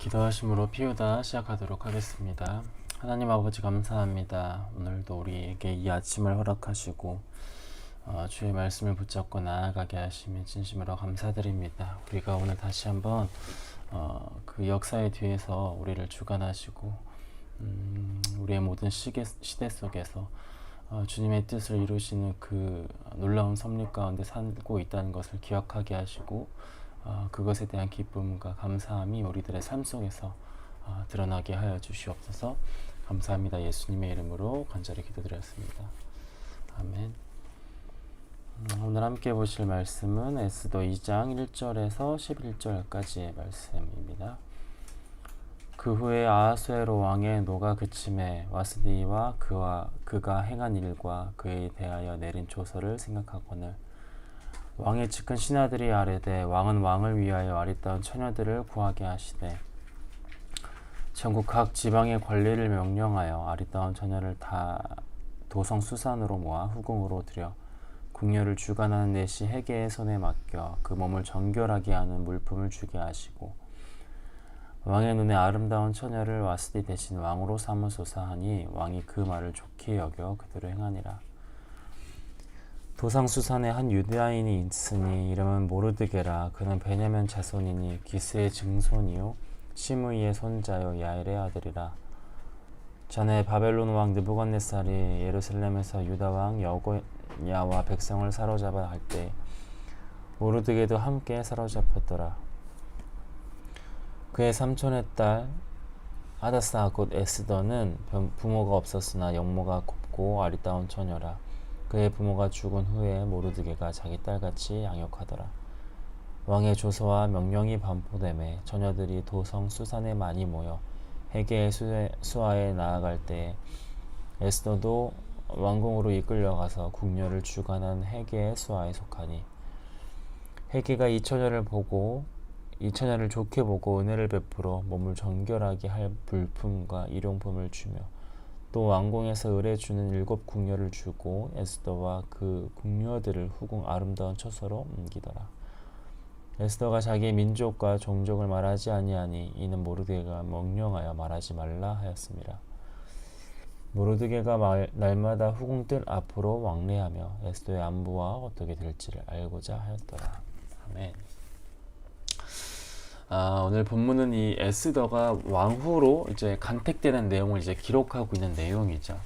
기도하심으로 피우다 시작하도록 하겠습니다. 하나님 아버지 감사합니다. 오늘도 우리에게 이 아침을 허락하시고 주의 말씀을 붙잡고 나아가게 하심에 진심으로 감사드립니다. 우리가 오늘 다시 한번 그 역사의 뒤에서 우리를 주관하시고 우리의 모든 시대 속에서 주님의 뜻을 이루시는 그 놀라운 섭리 가운데 살고 있다는 것을 기억하게 하시고 그것에 대한 기쁨과 감사함이 우리들의 삶 속에서 드러나게 하여 주시옵소서. 감사합니다. 예수님의 이름으로 간절히 기도드렸습니다. 아멘. 오늘 함께 보실 말씀은 에스더 2장 1절에서 11절까지의 말씀입니다. 그 후에 아하수에로 왕의 노가 그침에 와스디와 그가 행한 일과 그에 대하여 내린 조서를 생각하거늘 왕의 측근 신하들이 아뢰되 왕은 왕을 위하여 아리따운 처녀들을 구하게 하시되 전국 각 지방의 관리를 명령하여 아리따운 처녀를 다 도성 수산으로 모아 후궁으로 들여 궁녀를 주관하는 내시 헤게의 손에 맡겨 그 몸을 정결하게 하는 물품을 주게 하시고 왕의 눈에 아름다운 처녀를 와스디 대신 왕으로 삼으소서 하니 왕이 그 말을 좋게 여겨 그대로 행하니라. 도상 수산에 한 유다인이 있으니 이름은 모르드게라. 그는 베냐민 자손이니 기스의 증손이요 시므이의 손자요 야엘의 아들이라. 전에 바벨론 왕 느부갓네살이 예루살렘에서 유다 왕 여고야와 백성을 사로잡아 할 때 모르드게도 함께 사로잡혔더라. 그의 삼촌의 딸 하다사 곧 에스더는 부모가 없었으나 영모가 곱고 아리따운 처녀라. 그의 부모가 죽은 후에 모르드게가 자기 딸같이 양육하더라. 왕의 조서와 명령이 반포되매 처녀들이 도성 수산에 많이 모여 헤게의 수하에 나아갈 때에 에스더도 왕궁으로 이끌려가서 궁녀를 주관한 헤게의 수하에 속하니 헤게가 이 처녀를 좋게 보고 은혜를 베풀어 몸을 정결하게 할 물품과 일용품을 주며 또 왕궁에서 을에 주는 7 궁녀를 주고 에스더와 그 궁녀들을 후궁 아름다운 처소로 옮기더라. 에스더가 자기의 민족과 종족을 말하지 아니하니 이는 모르드게가 명령하여 말하지 말라 하였습니다. 모르드게가 날마다 후궁들 앞으로 왕래하며 에스더의 안부와 어떻게 될지를 알고자 하였더라. 아멘. 오늘 본문은 이 에스더가 왕후로 이제 간택되는 내용을 이제 기록하고 있는 내용이죠.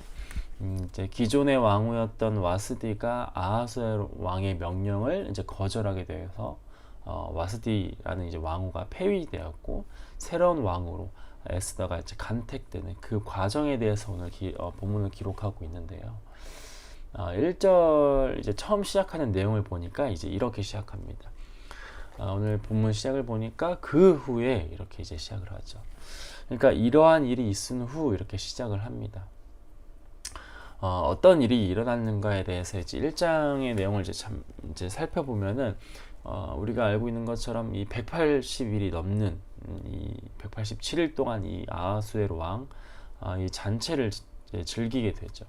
이제 기존의 왕후였던 와스디가 아하수에로 왕의 명령을 이제 거절하게 되어서 와스디라는 이제 왕후가 폐위되었고 새로운 왕후로 에스더가 이제 간택되는 그 과정에 대해서 오늘 본문을 기록하고 있는데요. 1절 이제 처음 시작하는 내용을 보니까 이제 이렇게 시작합니다. 오늘 본문 시작을 보니까 그 후에 이렇게 이제 시작을 하죠. 그러니까 이러한 일이 있은 후 이렇게 시작을 합니다. 어떤 일이 일어났는가에 대해서 이제 1장의 내용을 이제 살펴보면은 우리가 알고 있는 것처럼 이 180일이 넘는 이 187일 동안 이 아하수에로 왕 이 잔치를 즐기게 되죠.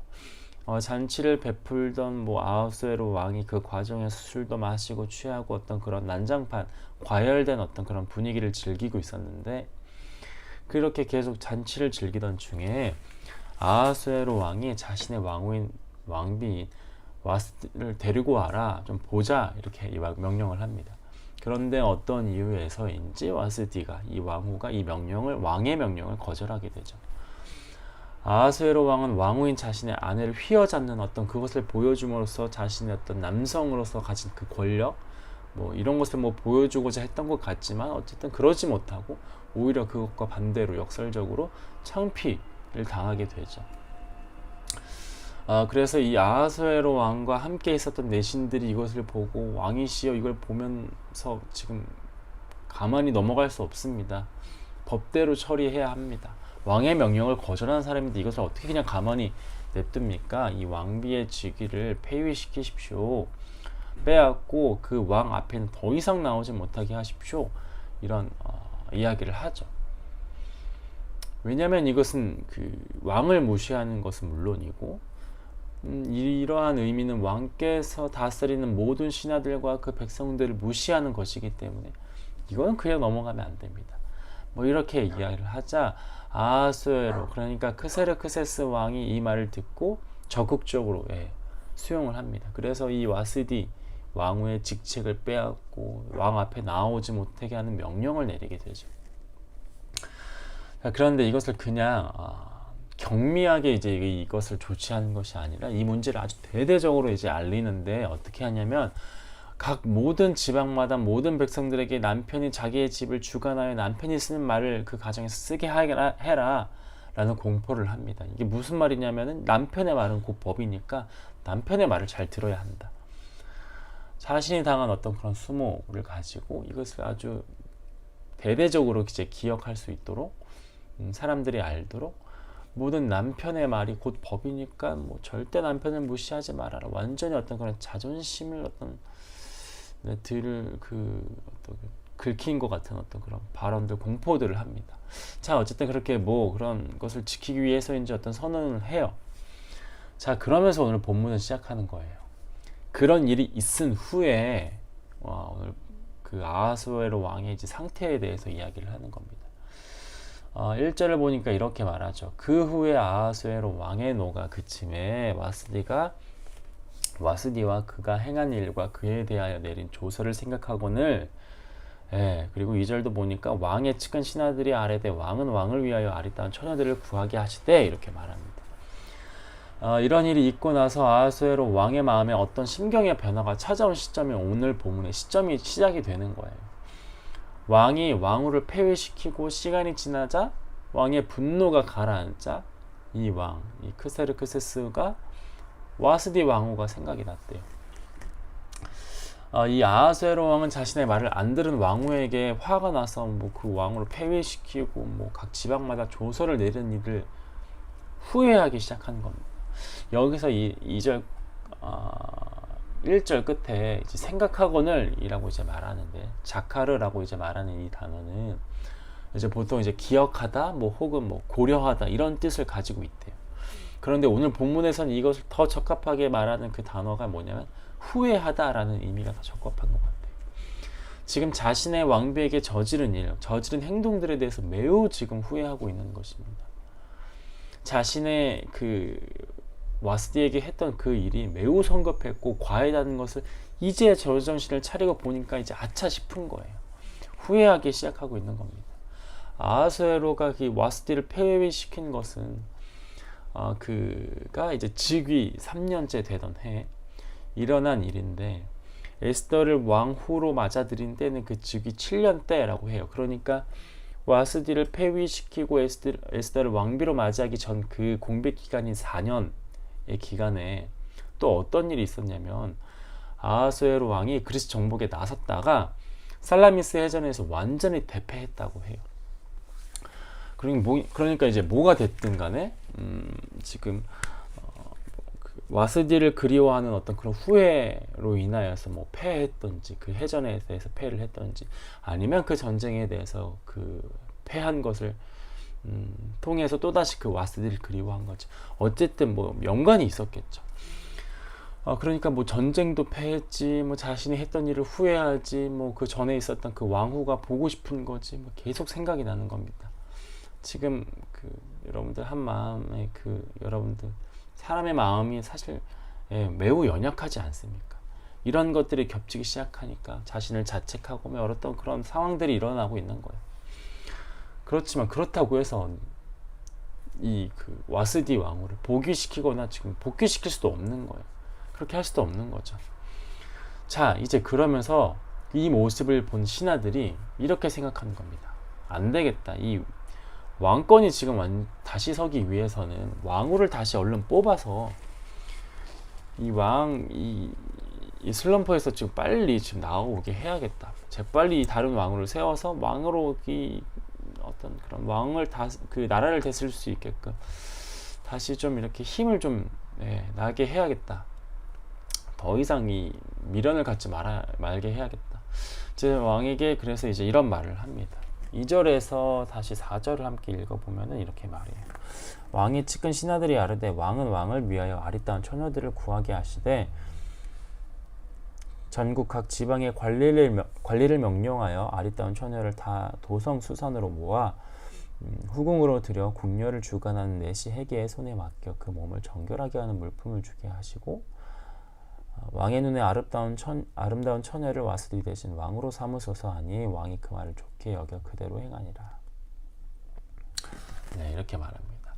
잔치를 베풀던 아하수에로 왕이 그 과정에서 술도 마시고 취하고 어떤 그런 난장판, 과열된 어떤 그런 분위기를 즐기고 있었는데 그렇게 계속 잔치를 즐기던 중에 아하수에로 왕이 자신의 왕비인 와스디를 데리고 와라, 좀 보자 이렇게 명령을 합니다. 그런데 어떤 이유에서인지 와스디가 이 왕후가 왕의 명령을 거절하게 되죠. 아하수에로 왕은 왕후인 자신의 아내를 휘어잡는 어떤 그것을 보여줌으로써 자신의 어떤 남성으로서 가진 그 권력 이런 것을 보여주고자 했던 것 같지만 어쨌든 그러지 못하고 오히려 그것과 반대로 역설적으로 창피를 당하게 되죠. 그래서 이 아하수에로 왕과 함께 있었던 내신들이 이것을 보고 왕이시여 이걸 보면서 지금 가만히 넘어갈 수 없습니다. 법대로 처리해야 합니다. 왕의 명령을 거절한 사람인데 이것을 어떻게 그냥 가만히 냅둡니까? 이 왕비의 직위를 폐위시키십시오. 빼앗고 그 왕 앞에는 더 이상 나오지 못하게 하십시오. 이런 이야기를 하죠. 왜냐하면 이것은 그 왕을 무시하는 것은 물론이고 이러한 의미는 왕께서 다스리는 모든 신하들과 그 백성들을 무시하는 것이기 때문에 이건 그냥 넘어가면 안 됩니다. 뭐 이렇게 이야기를 하자 아하수에로, 그러니까 크세르크세스 왕이 이 말을 듣고 적극적으로 수용을 합니다. 그래서 이 와스디 왕후의 직책을 빼앗고 왕 앞에 나오지 못하게 하는 명령을 내리게 되죠. 자, 그런데 이것을 그냥 경미하게 이제 이것을 조치하는 것이 아니라 이 문제를 아주 대대적으로 이제 알리는데, 어떻게 하냐면 각 모든 지방마다 모든 백성들에게 남편이 자기의 집을 주관하여 남편이 쓰는 말을 그 가정에서 쓰게 해라 라는 공포를 합니다. 이게 무슨 말이냐면은 남편의 말은 곧 법이니까 남편의 말을 잘 들어야 한다. 자신이 당한 어떤 그런 수모를 가지고 이것을 아주 대대적으로 이제 기억할 수 있도록, 사람들이 알도록, 모든 남편의 말이 곧 법이니까 뭐 절대 남편을 무시하지 말아라, 완전히 어떤 그런 자존심을 어떤 긁힌 것 같은 어떤 그런 발언들, 공포들을 합니다. 자, 어쨌든 그렇게 뭐 그런 것을 지키기 위해서인지 어떤 선언을 해요. 자, 그러면서 오늘 본문을 시작하는 거예요. 그런 일이 있은 후에 오늘 그 아하수에로 왕의 이제 상태에 대해서 이야기를 하는 겁니다. 1절을 보니까 이렇게 말하죠. 그 후에 아하수에로 왕의 노가 그침에 와스디와 그가 행한 일과 그에 대하여 내린 조서를 생각하거늘, 그리고 2절도 보니까 왕의 측은 신하들이 아뢰되 왕은 왕을 위하여 아리따운 처녀들을 구하게 하시되, 이렇게 말합니다. 이런 일이 있고 나서 아하수에로 왕의 마음에 어떤 심경의 변화가 찾아온 시점이 오늘 본문의 시작이 되는 거예요. 왕이 왕후를 폐위시키고 시간이 지나자 왕의 분노가 가라앉자 이 크세르크세스가 와스디 왕후가 생각이 났대요. 이 아하수에로 왕은 자신의 말을 안 들은 왕후에게 화가 나서 뭐 그 왕후를 폐위시키고 뭐 각 지방마다 조서를 내린 일을 후회하기 시작한 겁니다. 여기서 1절 끝에 이제 생각하거늘 이라고 이제 말하는데, 자카르라고 이제 말하는 이 단어는 이제 보통 이제 기억하다, 뭐 혹은 뭐 고려하다 이런 뜻을 가지고 있대요. 그런데 오늘 본문에서는 이것을 더 적합하게 말하는 그 단어가 뭐냐면 후회하다라는 의미가 더 적합한 것 같아요. 지금 자신의 왕비에게 저지른 행동들에 대해서 매우 지금 후회하고 있는 것입니다. 자신의 그 와스디에게 했던 그 일이 매우 성급했고 과했다는 것을 이제 정신을 차리고 보니까 이제 아차 싶은 거예요. 후회하기 시작하고 있는 겁니다. 아하수에로가 그 와스디를 폐위시킨 것은 그가 이제 즉위 3년째 되던 해 일어난 일인데, 에스더를 왕후로 맞아들인 때는 그 즉위 7년 때라고 해요. 그러니까 와스디를 폐위시키고 에스더를 왕비로 맞이하기 전 그 공백 기간인 4년의 기간에 또 어떤 일이 있었냐면, 아하수에로 왕이 그리스 정복에 나섰다가 살라미스 해전에서 완전히 대패했다고 해요. 그러니까 이제 뭐가 됐든 간에 지금 와스디를 그리워하는 어떤 그런 후회로 인하여서 뭐 패했던지, 그 해전에 대해서 패를 했던지, 아니면 그 전쟁에 대해서 그 패한 것을 통해서 또다시 그 와스디를 그리워한 거죠. 어쨌든 뭐 연관이 있었겠죠. 그러니까 뭐 전쟁도 패했지, 뭐 자신이 했던 일을 후회하지, 뭐 그 전에 있었던 그 왕후가 보고 싶은 거지, 뭐 계속 생각이 나는 겁니다. 지금 그 여러분들 한 마음에 여러분들 사람의 마음이 사실 매우 연약하지 않습니까? 이런 것들이 겹치기 시작하니까 자신을 자책하고 뭐 어떤 그런 상황들이 일어나고 있는 거예요. 그렇지만 그렇다고 해서 그 와스디 왕후를 복위시키거나 지금 복귀시킬 수도 없는 거예요. 그렇게 할 수도 없는 거죠. 자, 이제 그러면서 이 모습을 본 신하들이 이렇게 생각하는 겁니다. 안 되겠다. 이 왕권이 지금 다시 서기 위해서는 왕후를 다시 얼른 뽑아서 이 슬럼프에서 지금 빨리 지금 나오게 해야겠다. 재빨리 다른 왕후를 세워서 왕으로 어떤 그런 왕을 그 나라를 되찾을 수 있게끔 다시 좀 이렇게 힘을 좀 나게 해야겠다. 더 이상 이 미련을 갖지 말게 해야겠다. 제 왕에게 그래서 이제 이런 말을 합니다. 2절에서 다시 4절을 함께 읽어보면 이렇게 말해요. 왕이 측은 신하들이 아뢰되 왕은 왕을 위하여 아리따운 처녀들을 구하게 하시되, 전국 각 지방의 관리를 명령하여 아리따운 처녀를 다 도성수선으로 모아 후궁으로 들여 궁녀를 주관하는 내시 해계의 손에 맡겨 그 몸을 정결하게 하는 물품을 주게 하시고 왕의 눈에 아름다운 처녀를 와스디 대신 왕으로 삼으소서 하니 왕이 그 말을 좋게 여겨 그대로 행하니라. 네, 이렇게 말합니다.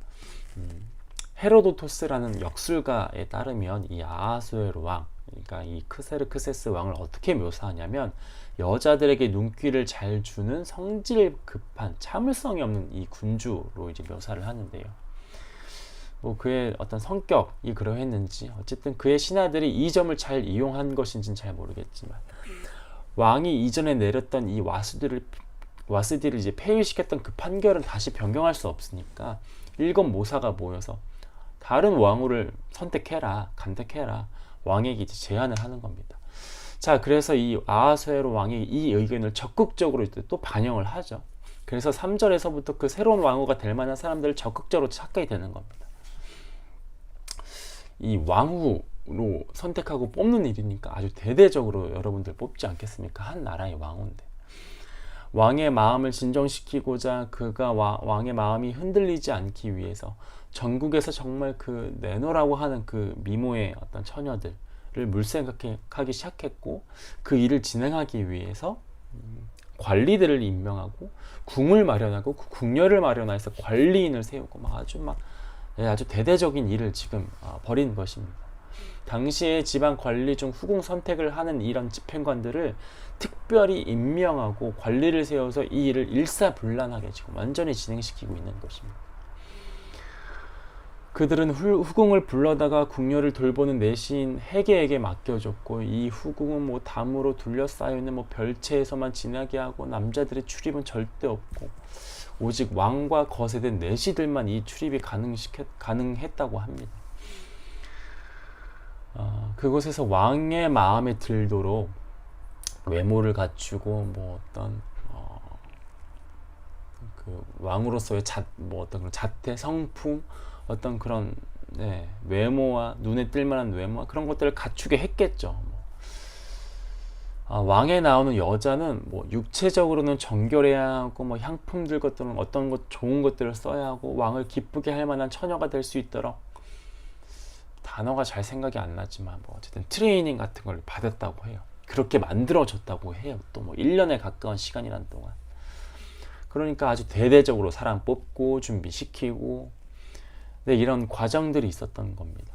헤로도토스라는 역술가에 따르면 이 아하수에로 왕, 그러니까 이 크세르크세스 왕을 어떻게 묘사하냐면 여자들에게 눈길을 잘 주는 성질 급한 참을성이 없는 이 군주로 이제 묘사를 하는데요. 뭐 그의 어떤 성격이 그러했는지 어쨌든 그의 신하들이 이 점을 잘 이용한 것인지는 잘 모르겠지만 왕이 이전에 내렸던 이 와스디를 이제 폐위시켰던 그 판결은 다시 변경할 수 없으니까 일곱 모사가 모여서 다른 왕후를 간택해라 왕에게 이제 제안을 하는 겁니다. 자, 그래서 이 아하수에로 왕이 이 의견을 적극적으로 또 반영을 하죠. 그래서 3절에서부터 그 새로운 왕후가 될 만한 사람들을 적극적으로 찾게 되는 겁니다. 이 왕후로 선택하고 뽑는 일이니까 아주 대대적으로 여러분들 뽑지 않겠습니까? 한 나라의 왕후인데 왕의 마음을 진정시키고자 그가 왕의 마음이 흔들리지 않기 위해서 전국에서 정말 그 내노라고 하는 그 미모의 어떤 처녀들을 물색하기 시작했고 그 일을 진행하기 위해서 관리들을 임명하고 궁을 마련하고 그 궁녀를 마련해서 관리인을 세우고 아주 대대적인 일을 지금 벌인 것입니다. 당시에 지방 관리 중 후궁 선택을 하는 이런 집행관들을 특별히 임명하고 관리를 세워서 이 일을 일사불란하게 지금 완전히 진행시키고 있는 것입니다. 그들은 후궁을 불러다가 궁녀를 돌보는 내시인 해계에게 맡겨줬고 이 후궁은 뭐 담으로 둘러싸여 있는 별채에서만 지나게 하고 남자들의 출입은 절대 없고 오직 왕과 거세된 내시들만 이 출입이 가능했다고 합니다. 그곳에서 왕의 마음에 들도록 외모를 갖추고 어떤 그 왕으로서의 어떤 그런 자태, 성품, 어떤 그런 외모와 눈에 띌만한 외모와 그런 것들을 갖추게 했겠죠. 왕에 나오는 여자는 육체적으로는 정결해야 하고 향품들 것들은 어떤 좋은 것들을 써야 하고 왕을 기쁘게 할 만한 처녀가 될 수 있도록 단어가 잘 생각이 안 나지만 어쨌든 트레이닝 같은 걸 받았다고 해요. 그렇게 만들어졌다고 해요. 또 1년에 가까운 시간이란 동안. 그러니까 아주 대대적으로 사람 뽑고 준비시키고 이런 과정들이 있었던 겁니다.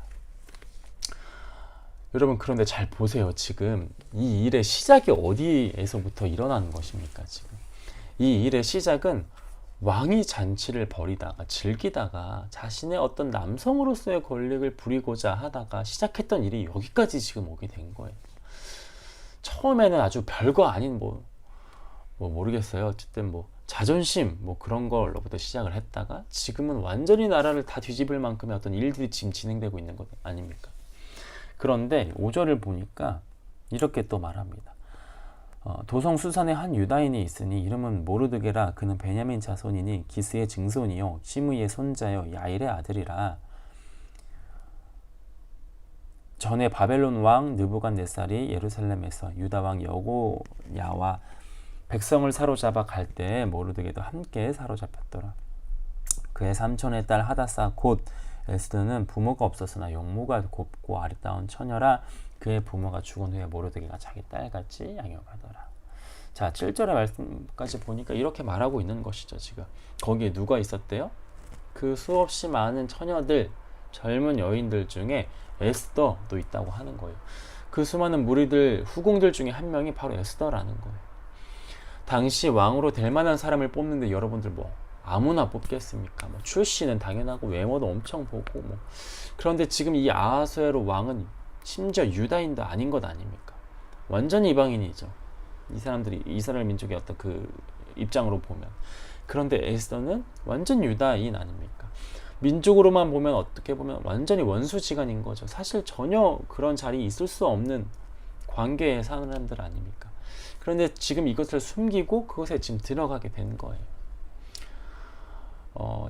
여러분, 그런데 잘 보세요. 지금 이 일의 시작이 어디에서부터 일어나는 것입니까? 지금 이 일의 시작은 왕이 잔치를 벌이다가 즐기다가 자신의 어떤 남성으로서의 권력을 부리고자 하다가 시작했던 일이 여기까지 지금 오게 된 거예요. 처음에는 아주 별거 아닌 모르겠어요. 어쨌든 자존심 그런 걸로부터 시작을 했다가 지금은 완전히 나라를 다 뒤집을 만큼의 어떤 일들이 지금 진행되고 있는 것 아닙니까? 그런데 5절을 보니까 이렇게 또 말합니다. 도성 수산에 한 유다인이 있으니 이름은 모르드게라. 그는 베냐민 자손이니 기스의 증손이요 시므이의 손자요 야일의 아들이라. 전에 바벨론 왕 느부갓네살이 예루살렘에서 유다 왕 여고야와 백성을 사로잡아 갈 때 모르드게도 함께 사로잡혔더라. 그의 삼촌의 딸 하다사 곧 에스더는 부모가 없었으나 용모가 곱고 아리따운 처녀라. 그의 부모가 죽은 후에 모르드게가 자기 딸같이 양육하더라. 자, 7절의 말씀까지 보니까 이렇게 말하고 있는 것이죠. 지금 거기에 누가 있었대요? 그 수없이 많은 처녀들, 젊은 여인들 중에 에스더도 있다고 하는 거예요. 그 수많은 무리들, 후궁들 중에 한 명이 바로 에스더라는 거예요. 당시 왕으로 될 만한 사람을 뽑는데 여러분들 아무나 뽑겠습니까? 출신은 당연하고 외모도 엄청 보고 그런데 지금 이 아하수에로 왕은 심지어 유다인도 아닌 것 아닙니까? 완전 이방인이죠. 이 사람들이 이스라엘 민족의 어떤 그 입장으로 보면. 그런데 에스더는 완전 유다인 아닙니까? 민족으로만 보면 어떻게 보면 완전히 원수지간인 거죠. 사실 전혀 그런 자리에 있을 수 없는 관계의 사람들 아닙니까? 그런데 지금 이것을 숨기고 그것에 지금 들어가게 된 거예요.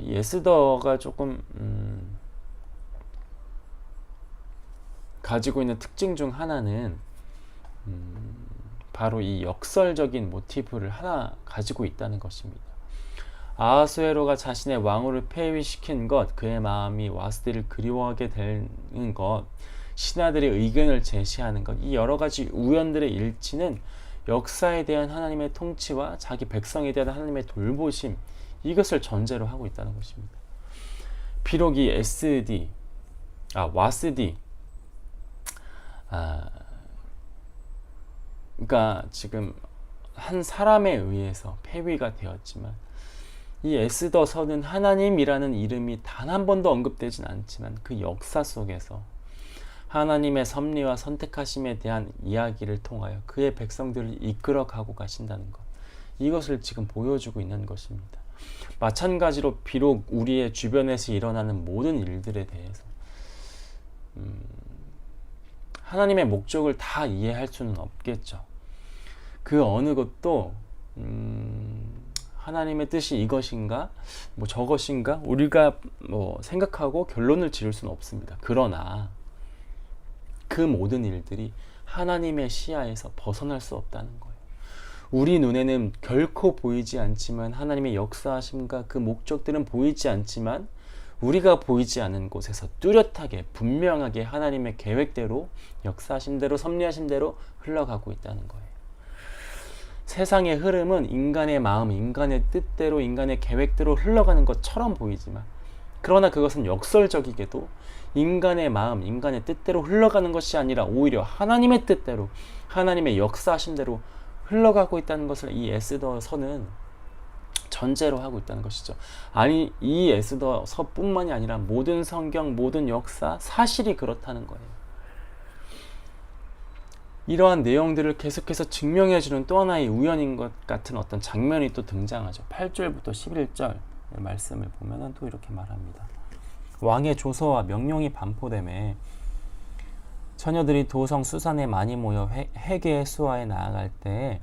이 에스더가 조금 가지고 있는 특징 중 하나는 바로 이 역설적인 모티브를 하나 가지고 있다는 것입니다. 아하수에로가 자신의 왕후를 폐위시킨 것, 그의 마음이 와스디를 그리워하게 되는 것, 신하들의 의견을 제시하는 것, 이 여러 가지 우연들의 일치는 역사에 대한 하나님의 통치와 자기 백성에 대한 하나님의 돌보심, 이것을 전제로 하고 있다는 것입니다. 비록 이 와스디, 그러니까 지금 한 사람에 의해서 폐위가 되었지만, 이 에스더서는 하나님이라는 이름이 단 한 번도 언급되진 않지만 그 역사 속에서 하나님의 섭리와 선택하심에 대한 이야기를 통하여 그의 백성들을 이끌어가고 가신다는 것, 이것을 지금 보여주고 있는 것입니다. 마찬가지로 비록 우리의 주변에서 일어나는 모든 일들에 대해서 하나님의 목적을 다 이해할 수는 없겠죠. 그 어느 것도 하나님의 뜻이 이것인가 저것인가 우리가 생각하고 결론을 지을 수는 없습니다. 그러나 그 모든 일들이 하나님의 시야에서 벗어날 수 없다는 거예요. 우리 눈에는 결코 보이지 않지만 하나님의 역사하심과 그 목적들은 보이지 않지만 우리가 보이지 않는 곳에서 뚜렷하게 분명하게 하나님의 계획대로 역사하신 대로 섭리하신 대로 흘러가고 있다는 거예요. 세상의 흐름은 인간의 마음, 인간의 뜻대로 인간의 계획대로 흘러가는 것처럼 보이지만 그러나 그것은 역설적이게도 인간의 마음, 인간의 뜻대로 흘러가는 것이 아니라 오히려 하나님의 뜻대로 하나님의 역사하신 대로 흘러가고 있다는 것을 이 에스더서는 전제로 하고 있다는 것이죠. 아니, 이 에스더서뿐만이 아니라 모든 성경, 모든 역사, 사실이 그렇다는 거예요. 이러한 내용들을 계속해서 증명해주는 또 하나의 우연인 것 같은 어떤 장면이 또 등장하죠. 8절부터 11절 말씀을 보면 또 이렇게 말합니다. 왕의 조서와 명령이 반포되매 처녀들이 도성 수산에 많이 모여 헤게의 수하에 나아갈 때에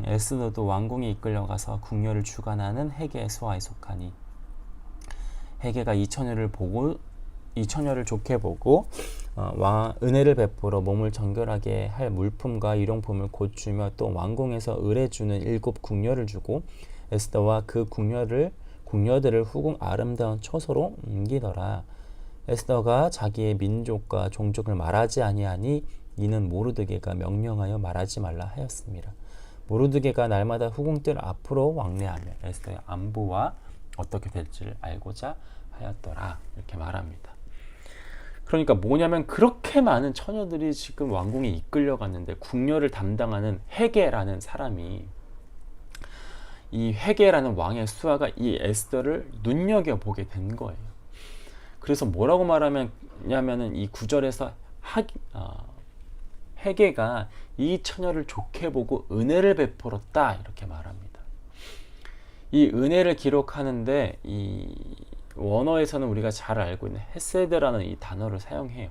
에스더도 왕궁에 이끌려가서 궁녀를 주관하는 헤게의 수하에 속하니 헤게가 이 처녀를 좋게 보고 은혜를 베풀어 몸을 정결하게 할 물품과 일용품을 곧 주며 또 왕궁에서 의뢰주는 7 궁녀를 주고 에스더와 그 궁녀들을 후궁 아름다운 처소로 옮기더라. 에스더가 자기의 민족과 종족을 말하지 아니하니 이는 모르드게가 명령하여 말하지 말라 하였습니다. 모르드게가 날마다 후궁들 앞으로 왕래하며 에스더의 안부와 어떻게 될지를 알고자 하였더라. 이렇게 말합니다. 그러니까 뭐냐면 그렇게 많은 처녀들이 지금 왕궁에 이끌려갔는데 궁녀를 담당하는 헤게라는 사람이 이 헤게라는 왕의 수하가 이 에스더를 눈여겨보게 된 거예요. 그래서 뭐라고 말하냐면은 이 구절에서 헤게가 이 처녀를 좋게 보고 은혜를 베풀었다 이렇게 말합니다. 이 은혜를 기록하는데 이 원어에서는 우리가 잘 알고 있는 헤세드라는 이 단어를 사용해요.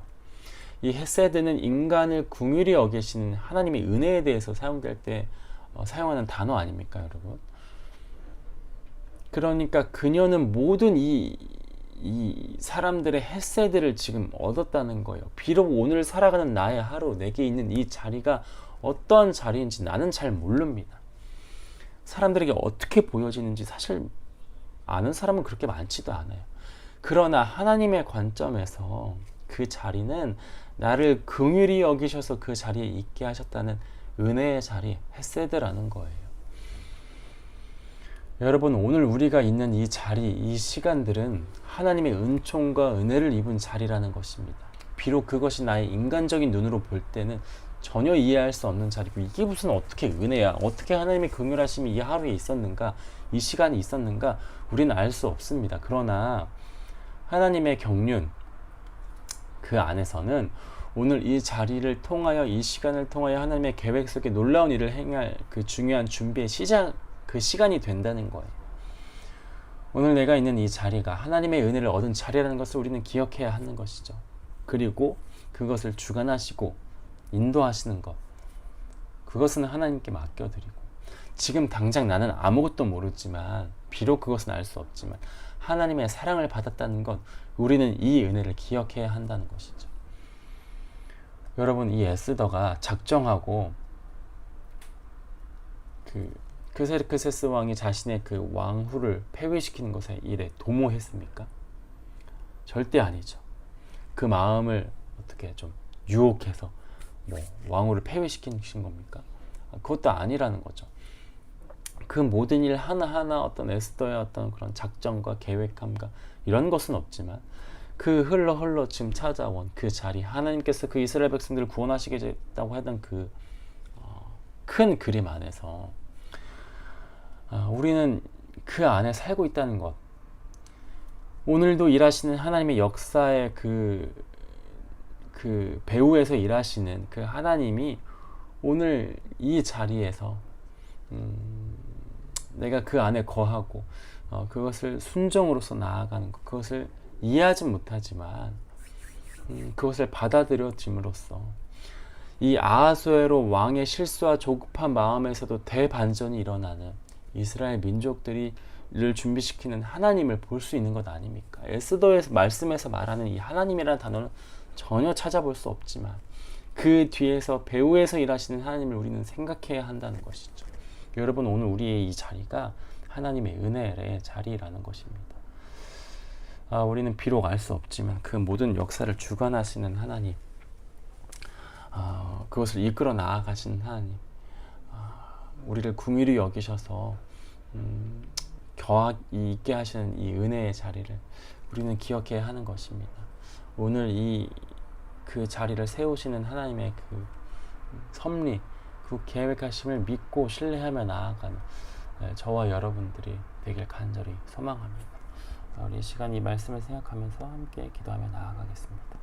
이 헤세드는 인간을 긍휼히 여기시는 하나님의 은혜에 대해서 사용될 때 사용하는 단어 아닙니까, 여러분? 그러니까 그녀는 모든 이 사람들의 헤세드를 지금 얻었다는 거예요. 비록 오늘 살아가는 나의 하루, 내게 있는 이 자리가 어떠한 자리인지 나는 잘 모릅니다. 사람들에게 어떻게 보여지는지 사실 아는 사람은 그렇게 많지도 않아요. 그러나 하나님의 관점에서 그 자리는 나를 긍휼히 여기셔서 그 자리에 있게 하셨다는 은혜의 자리, 헤세드라는 거예요. 여러분, 오늘 우리가 있는 이 자리, 이 시간들은 하나님의 은총과 은혜를 입은 자리라는 것입니다. 비록 그것이 나의 인간적인 눈으로 볼 때는 전혀 이해할 수 없는 자리고 이게 무슨 어떻게 은혜야, 어떻게 하나님의 긍휼하심이 이 하루에 있었는가, 이 시간이 있었는가 우리는 알 수 없습니다. 그러나 하나님의 경륜 그 안에서는 오늘 이 자리를 통하여 이 시간을 통하여 하나님의 계획 속에 놀라운 일을 행할 그 중요한 준비의 시작, 그 시간이 된다는 거예요. 오늘 내가 있는 이 자리가 하나님의 은혜를 얻은 자리라는 것을 우리는 기억해야 하는 것이죠. 그리고 그것을 주관하시고 인도하시는 것, 그것은 하나님께 맡겨드리고 지금 당장 나는 아무것도 모르지만 비록 그것은 알 수 없지만 하나님의 사랑을 받았다는 것, 우리는 이 은혜를 기억해야 한다는 것이죠. 여러분, 이 에스더가 작정하고 크세르크세스 왕이 자신의 그 왕후를 폐위시키는 것에 일에 도모했습니까? 절대 아니죠. 그 마음을 어떻게 좀 유혹해서 뭐 왕후를 폐위시키는 겁니까? 그것도 아니라는 거죠. 그 모든 일 하나하나 어떤 에스더의 어떤 그런 작정과 계획함과 이런 것은 없지만, 그 흘러 지금 찾아온 그 자리, 하나님께서 그 이스라엘 백성들을 구원하시겠다고 하던 그 큰 그림 안에서 우리는 그 안에 살고 있다는 것, 오늘도 일하시는 하나님의 역사의 그 배후에서 일하시는 그 하나님이 오늘 이 자리에서 내가 그 안에 거하고 그것을 순종으로서 나아가는 것, 그것을 이해하지 못하지만 그것을 받아들여짐으로써 이 아하수에로 왕의 실수와 조급한 마음에서도 대반전이 일어나는 이스라엘 민족들이 를 준비시키는 하나님을 볼 수 있는 것 아닙니까? 에스더의 말씀에서 말하는 이 하나님이라는 단어는 전혀 찾아볼 수 없지만 그 뒤에서 배후에서 일하시는 하나님을 우리는 생각해야 한다는 것이죠. 여러분, 오늘 우리의 이 자리가 하나님의 은혜의 자리라는 것입니다. 우리는 비록 알 수 없지만 그 모든 역사를 주관하시는 하나님, 그것을 이끌어 나아가시는 하나님, 우리를 긍휼히 여기셔서 있게 하시는 이 은혜의 자리를 우리는 기억해야 하는 것입니다. 오늘 그 자리를 세우시는 하나님의 그 섭리, 그 계획하심을 믿고 신뢰하며 나아가는 저와 여러분들이 되길 간절히 소망합니다. 우리 시간 이 말씀을 생각하면서 함께 기도하며 나아가겠습니다.